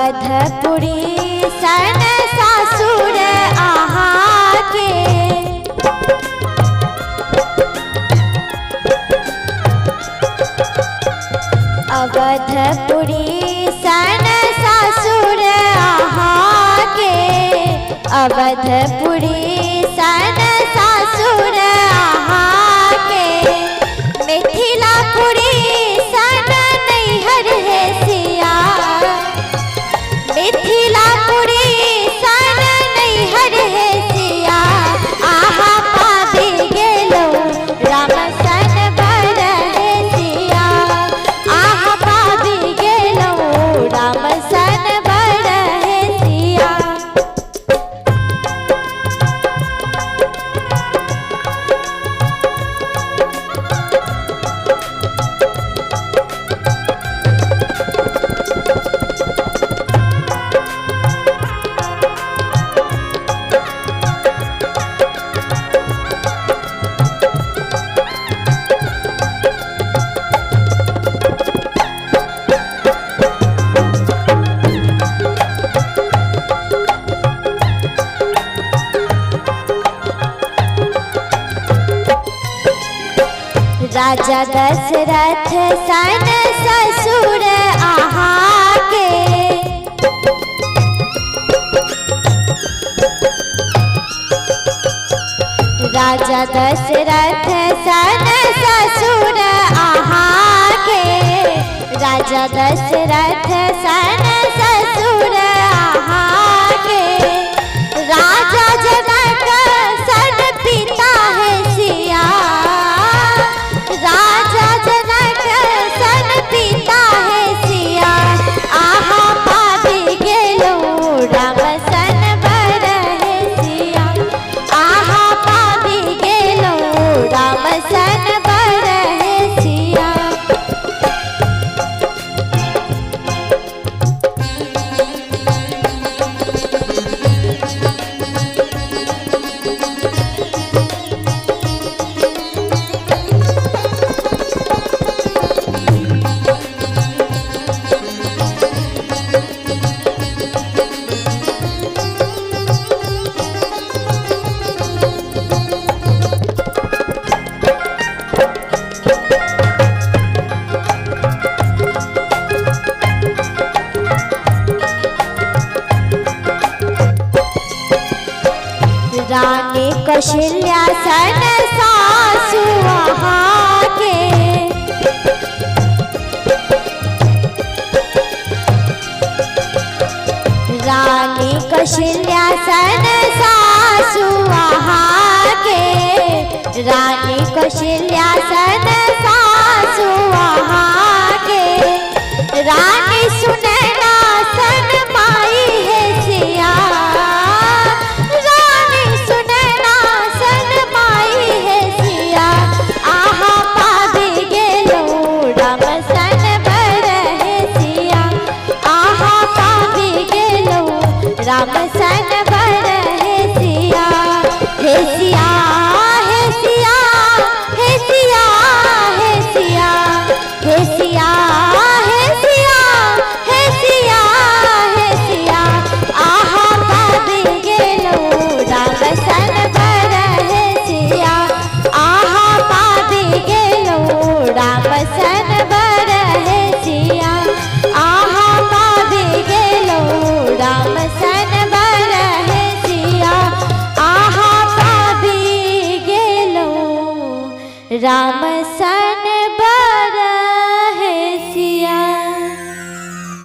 अवधपुरी सन सासुर आहा के। अवधपुरी सन सासुर आहा के। अवधपुरी सन सासुर आहा के। मिथिलापुरी सन नैहर है सिया। मिथिलापुरी सन नैहर है सिया। आहा पाबी गेलो राम सन बर है सिया। आहा पाबी गेलो राम सन बर है सिया। राजा दशरथ सन ससुर आहा के। राजा दशरथ सन ससुर आहा के। राजा दशरथ सन ससुर आहा के। राजा जनक सन पिता है सिया। राजा जनक सन पिता है सिया। आहा पाबी गेलो राम सन बर है सिया। आहा पाबी गेलो राम सन बर है सिया। रानी कौशल्या सन सासु आहा के। रानी कौशल्या सन सासु आहा के। रानी कौशल्या सन सासु आहा के। रानी सुनैना सन माई है सिया। रानी सुनैना सन माई है सिया। आहा पाबी गेलो राम सन बर है सिया। आहा पाबी गेलो राम सन बर है सिया। हे सिया हे सिया हे सिया हे सिया हे सिया हे सिया हे सिया हे सिया। आहा पाबी गेलो राम सन बर है सिया। आहा पाबी गेलो राम सन बर है सिया। आहा पाबी गेलो राम सन बर है सिया। आहा पाबी गेलो राम